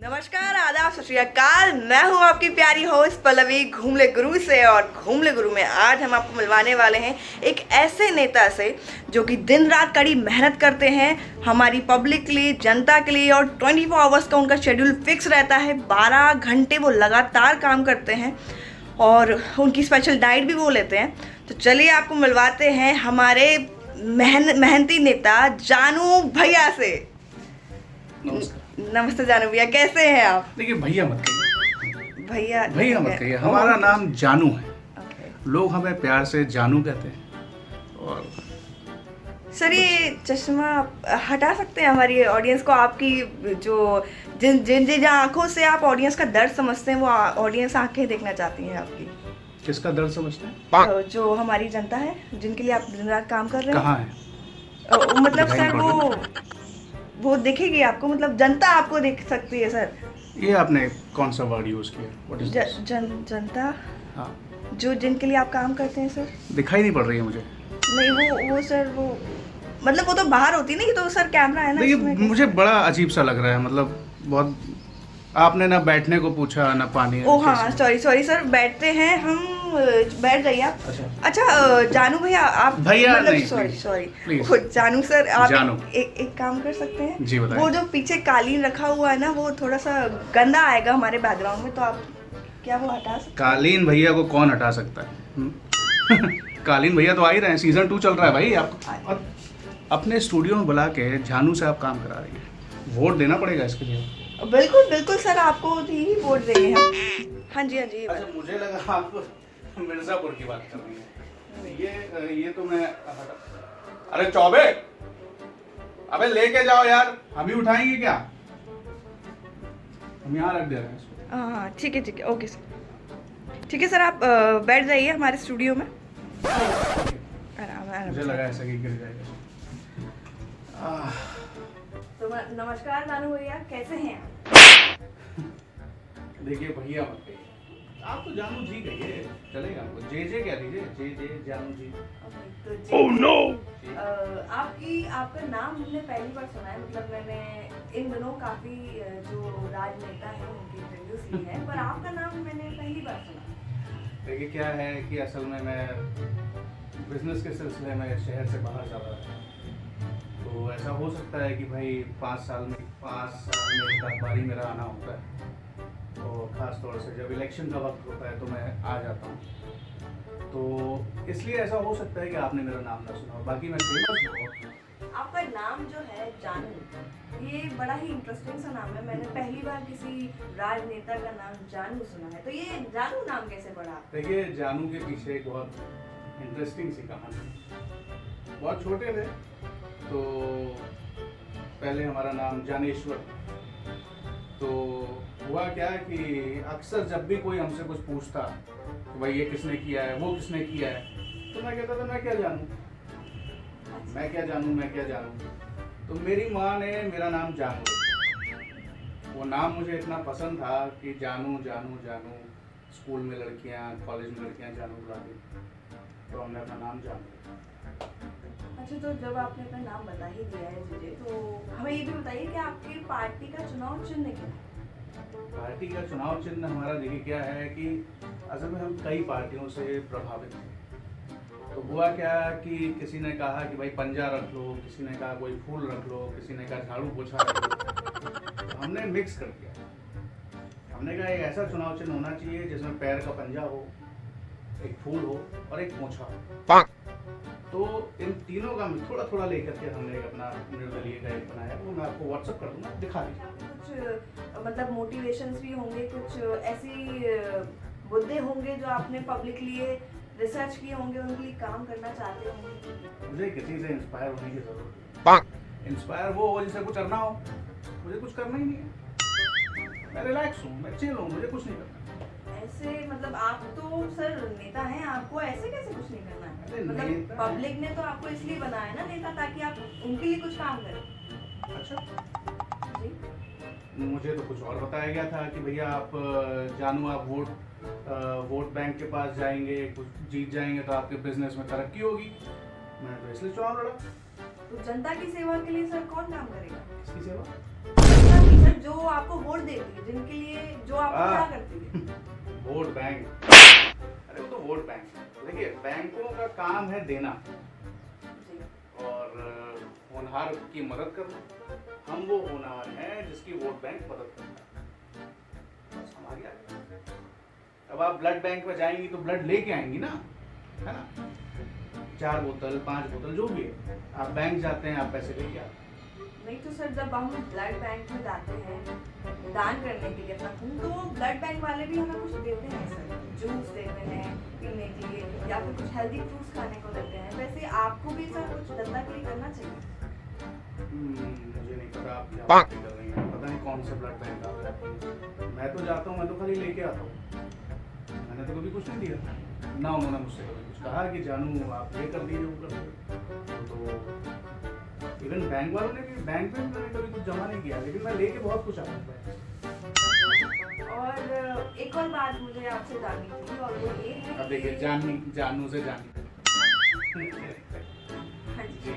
नमस्कार, आदाब, सत श्री अकाल। मैं हूं आपकी प्यारी होस्ट पल्लवी घूमले गुरु से। और घूमले गुरु में आज हम आपको मिलवाने वाले हैं एक ऐसे नेता से जो कि दिन रात कड़ी मेहनत करते हैं हमारी पब्लिक के लिए, जनता के लिए। और 24 आवर्स का उनका शेड्यूल फिक्स रहता है। 12 घंटे वो लगातार काम करते हैं और उनकी स्पेशल डाइट भी वो लेते हैं। तो चलिए आपको मिलवाते हैं हमारे मेहनती नेता जानू भैया से। नमस्कार। नमस्ते जानू भैया, कैसे हैं आप? देखिए, भैया मत कहिए, भैया भैया मत कहिए। हमारा नाम जानू है। ओके। लोग हमें प्यार से जानू कहते हैं। और सर, ये चश्मा आप हटा सकते हैं हमारी ऑडियंस को? आपकी जो जिन जिन जिन आंखों से आप ऑडियंस का दर्द समझते हैं वो ऑडियंस आंखें देखना चाहती हैं आपकी। किसका दर्द समझते हैं? जो हमारी जनता है, जिनके लिए आप दिन रात काम कर रहे हैं। कहाँ है? मतलब दिखाई सर पड़ वो दिखेगी आपको, मतलब जनता आपको देख सकती है सर। ये आपने कौन सा वर्ड यूज किया? What is this? जनता हाँ, जो जिनके लिए आप काम करते हैं सर। दिखाई नहीं पड़ रही है मुझे। नहीं, वो सर, वो मतलब वो तो बाहर होती नहीं, तो सर कैमरा है ना देखिए, इसमें। मुझे बड़ा अजीब सा लग रहा है। मतलब बहुत, आपने ना बैठने को पूछा ना पानी। ओ हाँ, सॉरी सर, बैठते हैं हम। बैठ जाइए आप। अच्छा जानू भैया, आप भैया मतलब नहीं, सॉरी प्लीज। जानू सर, आप जानू। एक काम कर सकते हैं जी बताइए। वो जो पीछे कालीन रखा हुआ है ना, वो थोड़ा सा गंदा आएगा हमारे बैकग्राउंड में, तो आप क्या वो हटा सकते कालीन भैया को कौन हटा सकता है? कालीन भैया तो आ ही रहे हैं, सीजन 2 चल रहा है भाई। आप और अपने स्टूडियो में बुला के जानू से आप काम करा रही है। वोट देना पड़ेगा इसके लिए। हैं? बिल्कुल बिल्कुल सर, आपको ही वोट देंगे हम। हाँ जी, हाँ जी। अच्छा, मुझे लगा आप मिर्जापुर की बात कर रही है। ये तो मैं अरे चौबे, अबे लेके जाओ यार, हम ही उठाएंगे क्या? हम यहाँ रख दे रहे हैं इसको। हाँ ठीक है, ओके सर। ठीक है सर, आप बैठ जाइए हमारे स्टूडियो में। आराम मुझे से। लगा ऐसा कि गिर जाएगा। तो नमस्कार जानू भैया, कैसे हैं आप? देखिए भैया मत कहिए, आप तो जानू जी कहिए, चलेगा आपको। जे क्या दीजिए, जे जानू जी। तो ओह नो, आपका नाम हमने पहली बार सुना है। मतलब मैंने इन दिनों काफी जो राजनेता हैं उनकी इंटरव्यूज ली है, पर आपका नाम मैंने पहली बार सुना। देखिए क्या है कि असल में मैं बिजनेस के सिलसिले में शहर से बाहर जा रहा था। तो ऐसा हो सकता है कि भाई 5 साल में एक बारी मेरा आना होता है। तो ख़ास तौर से जब इलेक्शन का वक्त होता है तो मैं आ जाता हूँ। तो इसलिए ऐसा हो सकता है कि आपने मेरा नाम ना सुना हो। बाकी मैं फेमस हूँ। आपका नाम जो है जानू, ये बड़ा ही इंटरेस्टिंग सा नाम है। मैंने पहली बार किसी राजनेता का नाम जानू सुना है। तो ये जानू नाम कैसे पड़ा? देखिए, जानू के पीछे एक बहुत इंटरेस्टिंग सी कहानी है। बहुत छोटे थे तो पहले हमारा नाम जानेश्वर। तो हुआ क्या कि अक्सर जब भी कोई हमसे कुछ पूछता कि भाई ये किसने किया है, वो किसने किया है, तो मैं कहता था मैं क्या जानूँ। तो मेरी माँ ने मेरा नाम जानू रखा। वो नाम मुझे इतना पसंद था कि जानू जानू जानू, स्कूल में लड़कियाँ, कॉलेज में लड़कियाँ जानू बुलाती, तो हमने अपना नाम जानू रखा। अच्छा, तो जब आपने अपना नाम बता ही दिया है मुझे, तो हमें ये भी बताइए कि आपकी पार्टी का चुनाव चिन्ह क्या है? पार्टी का चुनाव चिन्ह हमारा देखिए क्या है कि असल में हम कई पार्टियों से प्रभावित हैं। तो हुआ क्या कि किसी ने कहा कि भाई पंजा रख लो, किसी ने कहा कोई फूल रख लो, किसी ने कहा झाड़ू पोछा रख लो। तो हमने मिक्स कर दिया। हमने कहा एक ऐसा चुनाव चिन्ह होना चाहिए जिसमें पैर का पंजा हो, एक फूल हो और एक पोछा हो। तो इन तीनों का थोड़ा थोड़ा लेकर के हमने एक अपना निर्दलीय का एक बनाया। वो मैं आपको व्हाट्सअप कर दूंगा, दिखा दीजिए। कुछ मतलब मोटिवेशंस भी होंगे, कुछ ऐसी मुद्दे होंगे जो आपने पब्लिक लिए रिसर्च किए होंगे, उनके लिए काम करना चाहते होंगे। मुझे किसी से इंस्पायर होने की जरूरत है। इंस्पायर वो हो जिसे कुछ करना हो। मुझे कुछ करना ही नहीं है। मैं रिलैक्स हूँ, मैं चिल हूँ, मुझे कुछ नहीं करना। ऐसे मतलब आप तो सर नेता हैं, आपको ऐसे कैसे कुछ नहीं करना है? अरे मतलब नेता पब्लिक ने तो आपको इसलिए बनाया है ना नेता, ताकि आप उनके लिए कुछ काम करें। अच्छा, जी, मुझे तो कुछ और बताया गया था कि भैया आप जानू, आप वोट बैंक के पास जाएंगे, कुछ जीत जाएंगे तो आपके बिजनेस में तरक्की होगी। मैंने तो इसलिए चुनाव लड़ा। तो जनता की सेवा के लिए सर कौन काम करेगा? किसकी सेवा? जनता की, सर जो आपको वोट देती है, जिनके लिए जो आपको क्या करती है? वोट बैंक, अरे वो तो वोट बैंक है। देखिए बैंकों का काम है देना जी। और होनहार की मदद करना। हम वो होनहार हैं जिसकी वोट बैंक मदद करता है, बस हमारी आगे। अब आप ब्लड बैंक में जाएंगी तो ब्लड लेके आएंगी ना, है ना, 4 बोतल 5 बोतल जो भी है। आप बैंक जाते हैं, आप पैसे लेके आते हैं। नहीं तो सर, जब हम ब्लड बैंक में जाते हैं दान करने के लिए अपना खून, तो ब्लड बैंक वाले भी हमें कुछ देते हैं सर, जूस देते हैं पीने के लिए या फिर कुछ हेल्दी फ्रूट्स खाने को देते हैं। वैसे आपको भी सर कुछ जनता के लिए करना चाहिए। मुझे नहीं पता आप क्या बातें कर रही हैं, पता नहीं कौन से ब्लड बैंक आता है। मैं तो जाता हूँ, मैं तो खाली लेके आता हूँ, मैंने तो कभी कुछ नहीं दिया ना। उन्होंने मुझसे कभी कुछ कहा कि जानू आप ये कर दीजिए वो कर दीजिए। तो इवन बैंक वालों ने भी, बैंक में मैंने कभी कुछ जमा नहीं किया, लेकिन मैं लेके बहुत कुछ आता हूँ। और एक और बात मुझे आपसे जाननी थी, और वो ये है अब देखिए जानू से जानी हाँ जी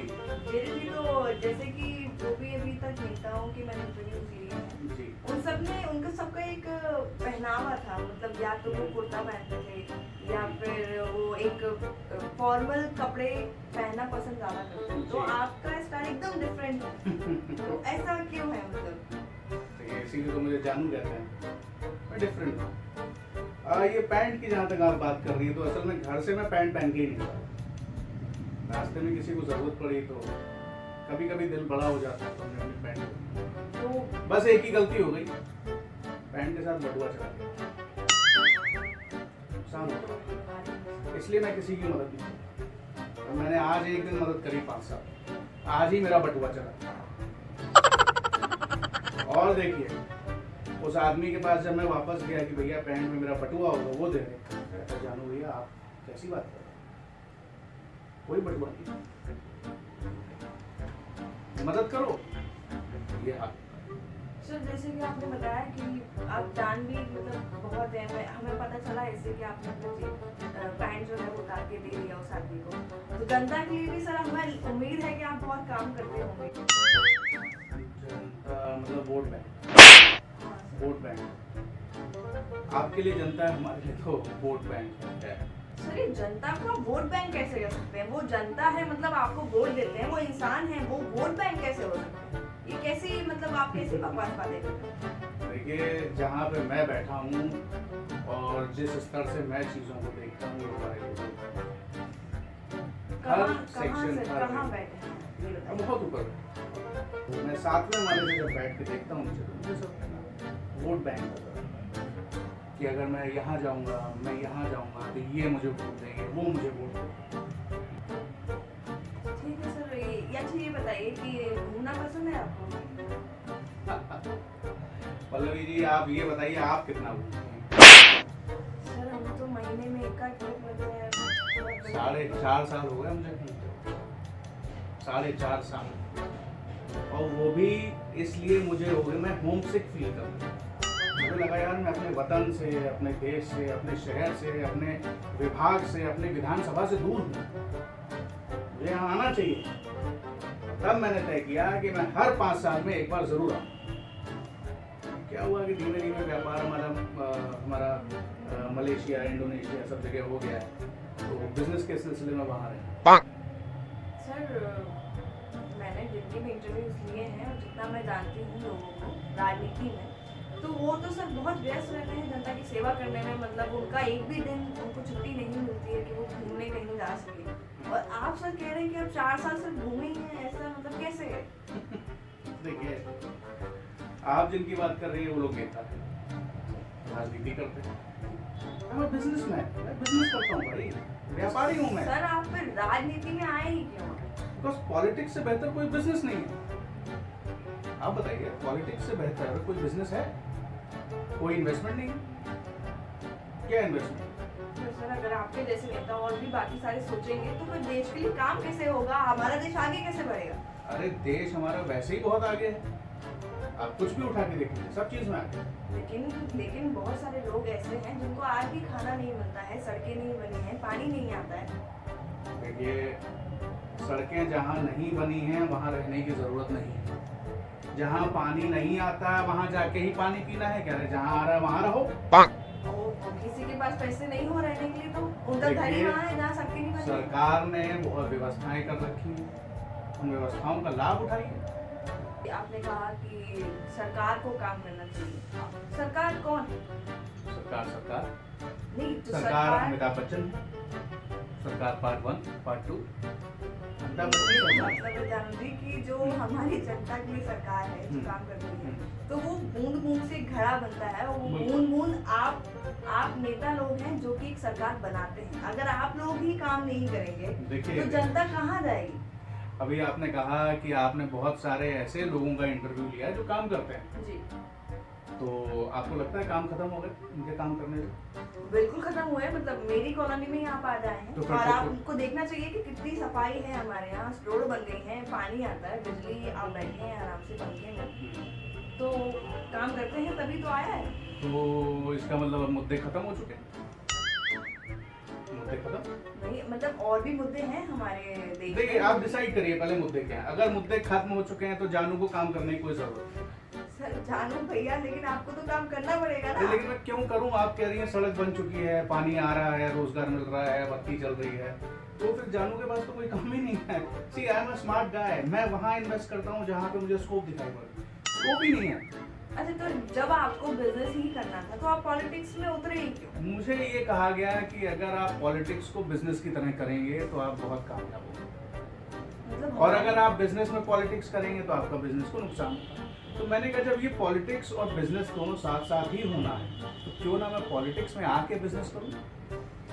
जी, तो जैसे कि जो भी अभी तक नेताओं की मैंने इंटरव्यू ली है जी, उन सब ने, उनका सबका एक पहनावा था, मतलब या तो वो कुर्ता पहनते थे या फिर वो एक फॉर्मल कपड़े पहनना पसंद ज्यादा करते थे। तो आपका स्टाइल एकदम डिफरेंट है, तो ऐसा क्यों है? मतलब इसीलिए तो मुझे जानू कहते हैं, मैं डिफरेंट हूँ। ये पैंट की जहाँ तक आप बात कर रही है, तो असल में घर से मैं पैंट पहन के ही नहीं जाता। रास्ते में किसी को जरूरत पड़ी तो कभी कभी दिल बड़ा हो जाता है तो हमने अपनी पैंट, तो बस एक ही गलती हो गई, पैंट के साथ बटुआ चला दिया, नुकसान हो गया। इसलिए मैं किसी की मदद नहीं करता। तो मैंने आज एक दिन मदद करी 5 साल, आज ही मेरा बटुआ चला। और देखिए उस आदमी के पास जब मैं वापस गया कि भैया पैंट में मेरा बटुआ होगा, वो दे रहे, जानू भैया आप कैसी बात कर रहे हैं, कोई बटुआ नहीं, मदद करो ये आप। सर जैसे कि आपने बताया कि आप जान भी मतलब बहुत है, हमें पता चला इससे कि आपने अपनी पैंट जो है वो उतार के दे दिया उस आदमी को, तो जनता के लिए भी सर हमें उम्मीद है कि आप बहुत काम करते होंगे। जनता मतलब वोट बैंक, हाँ सर। वोट बैंक आपके लिए जनता है, हमारे लिए तो वोट बैंक है। सर ये जनता का वोट बैंक कैसे कर सकते हैं? वो जनता है, मतलब आपको वोट देते हैं, वो इंसान है, वो वोट बैंक कैसे हो सकते हैं? ये कैसी, मतलब आप कैसी बकवास बातें करते हैं? देखिए जहाँ पे मैं बैठा हूँ और जिस स्तर से मैं चीज़ों को देखता हूँ, वो हमारे लिए हर सेक्शन कहाँ बैठे हैं ये बताइए। बहुत ऊपर तो मैं 7वें माले में जब बैठ के देखता हूँ नीचे, तो मुझे सब वोट बैंक होता है कि अगर मैं यहाँ जाऊँगा, मैं यहाँ जाऊँगा तो ये मुझे वोट देंगे, वो मुझे वोट देंगे। ठीक है सर, अच्छा ये बताइए कि घूमना पसंद है आपको? पल्लवी जी आप ये बताइए आप कितना घूमते हैं? सर हम तो महीने में एक का ट्रिप होता है। 4.5 साल हो गए मुझे घूमते, 4.5 साल, और वो भी इसलिए मुझे हो गए, मैं होम सिक फील कर रहा हूँ। मुझे लगा यार मैं अपने वतन से, अपने देश से, अपने शहर से, अपने विभाग से, अपने विधानसभा से दूर हूँ, मुझे यहाँ आना चाहिए। तब मैंने तय किया कि मैं हर 5 साल में एक बार जरूर आऊँ। क्या हुआ कि धीरे धीरे व्यापार हमारा मलेशिया, इंडोनेशिया सब जगह हो गया है, तो बिजनेस के सिलसिले में वहाँ रहे। सर मैंने जितने भी इंटरव्यूज लिए हैं और जितना मैं जानती हूँ लोगों को राजनीति में, तो वो तो सर बहुत व्यस्त रहते हैं जनता की सेवा करने में, मतलब उनका एक भी दिन उनको छुट्टी नहीं मिलती है कि वो घूमने कहीं जा सके। और आप सर कह रहे हैं कि आप 4 साल से घूमे ही हैं, ऐसा मतलब कैसे है? देखिए आप जिनकी बात कर रही है वो लोग नेता हैं, राजनीति करते हैं। मैं बिजनेसमैन, मैं बिजनेस करता हूँ भाई, व्यापारी हूँ मैं। सर आप फिर राजनीति में आए ही क्यों? बिकॉज पॉलिटिक्स से बेहतर कोई बिजनेस नहीं है। आप बताइए पॉलिटिक्स से बेहतर कोई बिजनेस है? कोई इन्वेस्टमेंट नहीं है, क्या इन्वेस्टमेंट? तो सर अगर आपके जैसे नेता और भी बाकी सारे सोचेंगे तो फिर देश के लिए काम कैसे होगा, हमारा देश आगे कैसे बढ़ेगा? अरे देश हमारा वैसे ही बहुत आगे है, आप कुछ भी उठा के देखिए, सब चीज में आगे। लेकिन बहुत सारे लोग ऐसे हैं जिनको आज भी खाना नहीं मिलता है, सड़कें नहीं बनी हैं, पानी नहीं आता है। देखिए सड़कें जहाँ नहीं बनी हैं वहाँ रहने की जरूरत नहीं है। जहाँ पानी नहीं आता है वहाँ जाके ही पानी पीना है, कह रहे जहाँ आ रहा है वहाँ रहो। और किसी के पास पैसे नहीं हो रहने के लिए तो उनका घर ही देखिए, वहाँ है जहाँ सबके नहीं बने। सरकार ने बहुत व्यवस्थाएं कर रखी हैं, उन व्यवस्थाओं का लाभ उठाइए। आपने कहा कि सरकार को काम करना चाहिए। सरकार कौन है? सरकार नहीं तो सरकार अमिताभ बच्चन, सरकार पार्ट 1 पार्ट 2 अमिताभ बच्चन। मतलब है जानवी की जो हमारी जनता के लिए सरकार है जो काम करती है, तो वो बूंद बूंद से घड़ा बनता है और वो बूंद बूंद आप नेता लोग हैं जो कि एक सरकार बनाते हैं। अगर आप लोग ही काम नहीं करेंगे देखिए, तो जनता कहाँ जाएगी? अभी आपने कहा कि आपने बहुत सारे ऐसे लोगों का इंटरव्यू लिया जो काम करते हैं, जी तो आपको लगता है काम खत्म हो गए उनके काम करने से? बिल्कुल खत्म हुए हैं। मतलब मेरी कॉलोनी में ही आप आ जाए हैं तो फिर और तो- आपको देखना चाहिए कि कितनी सफाई है हमारे यहाँ। रोड बन गई है, पानी आता है, बिजली आप बैठे हैं आराम से पंखे में, तो काम करते हैं तभी तो आया है। तो इसका मतलब अब मुद्दे खत्म हो चुके हैं? मुद्दे खत्म? नहीं मतलब और भी मुद्दे हैं हमारे देश देखिए, में। आप डिसाइड करिए पहले मुद्दे क्या हैं। अगर मुद्दे खत्म हो चुके हैं तो जानू को काम करने की कोई जरूरत नहीं। सर जानू भैया, लेकिन आपको तो काम करना पड़ेगा ना। लेकिन मैं क्यों करूं? आप कह रही हैं सड़क बन चुकी है, पानी आ रहा है, रोजगार मिल रहा है, बत्ती चल रही है, तो फिर जानू के पास तो कोई काम ही नहीं है। सी I am a smart guy, मैं वहां इन्वेस्ट करता हूं जहां पे मुझे स्कोप दिखाई पड़े। स्कोप ही नहीं है। अच्छा तो जब आपको बिजनेस ही करना था तो आप पॉलिटिक्स में उतरे ही क्यों? मुझे ये कहा गया कि अगर आप पॉलिटिक्स को बिजनेस की तरह करेंगे तो आप बहुत कामयाब होंगे, मतलब और अगर आप बिजनेस में पॉलिटिक्स करेंगे तो आपका बिजनेस को नुकसान होगा। तो मैंने कहा जब ये पॉलिटिक्स और बिजनेस दोनों साथ साथ ही होना है तो क्यों ना मैं पॉलिटिक्स में आके बिजनेस करूं।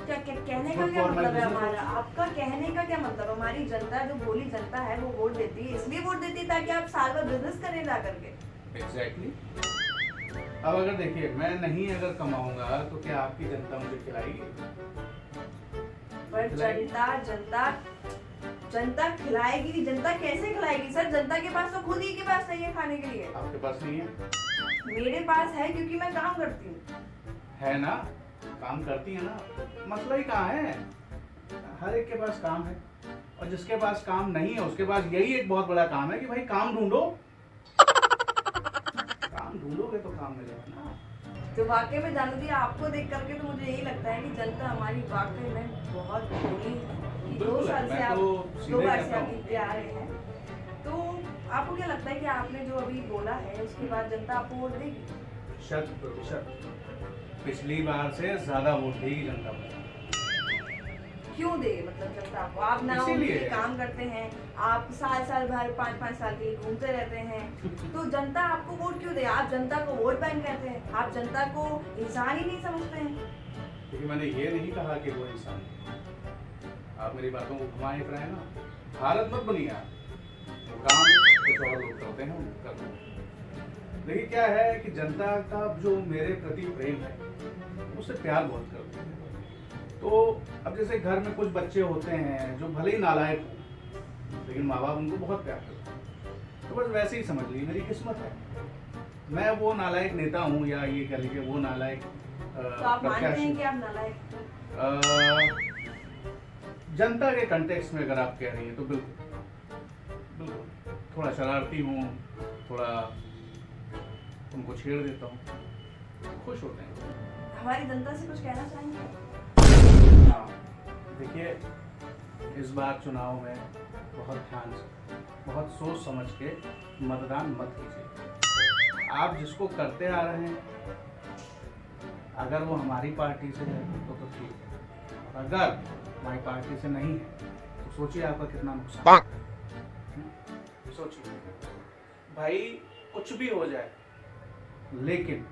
क्या क्या कहने का क्या मतलब है हमारा? आपका कहने का क्या मतलब? हमारी जनता जो भोली जनता है वो वोट देती है, इसलिए वोट देती है ताकि आप साल भर बिजनेस करें जा करके। एग्जैक्टली। अब अगर देखिए मैं नहीं अगर कमाऊंगा तो क्या आपकी जनता मुझे खिलाएगी? पर जनता खिलाएगी। जनता कैसे खिलाएगी सर? जनता के पास तो खुद ही के पास नहीं है खाने के लिए। आपके पास नहीं है? मेरे पास है क्योंकि मैं काम करती हूँ। है ना, काम करती है ना, मसला ही कहाँ है? हर एक के पास काम है, और जिसके पास काम नहीं है उसके पास यही एक बहुत बड़ा काम है कि भाई काम ढूंढो। काम ढूंढोगे तो काम मिलेगा ना। तो वाकई में जानू जी आपको देख करके तो मुझे यही लगता है कि जनता हमारी वाकई में बहुत भोली है। कि 2 बिल्कुल, साल से मैं आप तो 2 सीधे बार कहता से आप हूँ। जीतते आ रहे हैं, तो आपको क्या लगता है कि आपने जो अभी बोला है उसके बाद जनता आपको वोट देगी? 100%। पिछली बार से ज्यादा वोट देगी जनता को। क्यों दे? मतलब जनता आपको, आप ना इसीलिए। उनके काम करते हैं, आप साल भर 5-5 साल के लिए घूमते रहते हैं, तो जनता आपको वोट क्यों दे? आप जनता को वोट बैंक कहते हैं, आप जनता को इंसान ही नहीं समझते हैं। क्योंकि मैंने ये नहीं कहा कि वो इंसान है। आप मेरी बातों को घुमाए फिराए ना, भारत मत बनिए आप। वो काम कुछ और लोग करते हैं, वो करते हैं। देखिए क्या है कि जनता का जो मेरे प्रति प्रेम है उससे प्यार बहुत करते हैं। तो अब जैसे घर में कुछ बच्चे होते हैं जो भले ही नालायक हों लेकिन माँ बाप उनको बहुत प्यार करते हैं, तो बस वैसे ही समझ लीजिए मेरी किस्मत है। मैं वो नालायक नेता हूँ या ये कह लीजिए वो नालायक तो आप मानते हैं कि आप नालायक हैं? जनता के कंटेक्स्ट में अगर आप कह रही हैं तो बिल्कुल बिल्कुल थोड़ा शरारती हूँ, थोड़ा उनको छेड़ देता हूँ, खुश होते हैं। हमारी जनता से कुछ कहना चाहेंगे? हाँ, देखिए इस बार चुनाव में बहुत ध्यान से, बहुत सोच समझ के मतदान मत कीजिए। आप जिसको करते आ रहे हैं अगर वो हमारी पार्टी से है तो ठीक है, और अगर हमारी पार्टी से नहीं है तो सोचिए आपका कितना नुकसान है। सोचिए भाई, कुछ भी हो जाए लेकिन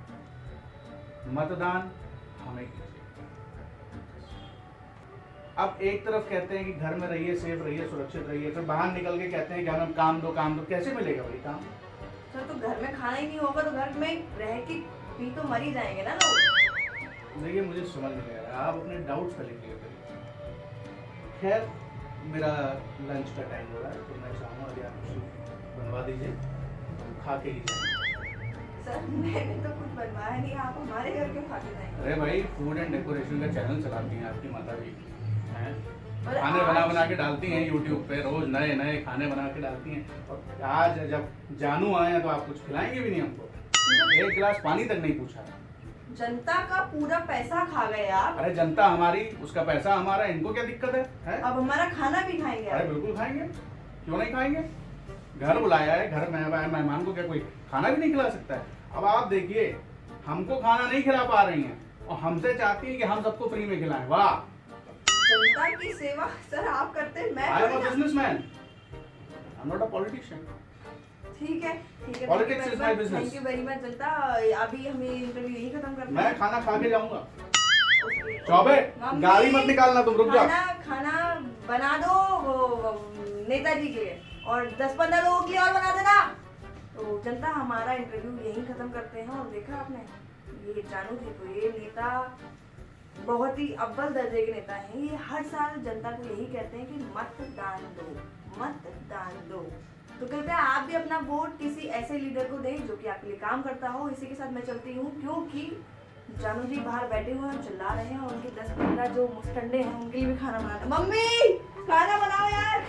मतदान हमें कीजिए। अब एक तरफ कहते हैं कि घर में रहिए, सेफ रहिए, सुरक्षित रहिए, फिर बाहर निकल के कहते हैं कि हमें काम दो, कैसे मिलेगा भाई काम? सर तो घर में खाना ही नहीं होगा तो घर में रह के भी तो मर ही जाएंगे ना लोग। देखिए मुझे समझ नहीं आ रहा, आप अपने डाउट्स पहले क्लियर करिए। खैर मेरा लंच का टाइम हो रहा है तो मैं चाहूँगा कि आप कुछ बनवा दीजिए, हम खा के ही जाएंगे। सर मैंने तो कुछ बनवाया नहीं, आप हमारे घर क्यों खा के जाएंगे? अरे भाई, फूड एंड डेकोरेशन का चैनल चलाती हैं आपकी माता जी हैं, और खाने आज- बना बना के डालती हैं यूट्यूब पे, रोज नए नए खाने बना के डालती हैं। और आज जब जानू आए हैं तो आप कुछ खिलाएंगे भी नहीं हमको, एक गिलास पानी तक नहीं पूछा। जनता का पूरा पैसा खा गए आप। अरे जनता हमारी, उसका पैसा हमारा, इनको क्या दिक्कत है? अब हमारा खाना भी खाएंगे अरे आप। बिल्कुल खाएंगे, क्यों नहीं खाएंगे? घर बुलाया है, घर में मेहमान को क्या कोई खाना भी नहीं खिला सकता है? अब आप देखिए, हमको खाना नहीं खिला पा रही हैं और हमसे चाहती हैं कि हम सबको फ्री में खिलाएं। वाह, जनता की सेवा सर आप करते हैं, मैं आई एम अ थोड़ी ना- businessman, I am not a politician. ठीक है ठीक है, Politics is my business. Thank you very much जनता। अभी हमें इंटरव्यू यही खत्म करना मैं है। खाना खा के जाऊंगा। ओके। चौबे, मम्मी, गाड़ी मत निकालना, तुम रुक जाओ। खाना बना दो वो नेताजी के लिए, और 10-15 लोगों के लिए और बना देना। तो जनता हमारा इंटरव्यू यही खत्म करते हैं। और देखा आपने ये जानू जी को, ये नेता बहुत ही अव्वल दर्जे के नेता हैं। ये हर साल जनता को यही कहते हैं कि मतदान दो, मतदान दो। तो कहते हैं आप भी अपना वोट किसी ऐसे लीडर को दें जो कि आपके लिए काम करता हो। इसी के साथ मैं चलती हूँ, क्योंकि जानू जी बाहर बैठे हुए हैं, चिल्ला रहे हैं, और उनके 10-15 जो मुस्टंडे हैं उनके लिए भी खाना बनाना। मम्मी खाना बनाओ यार।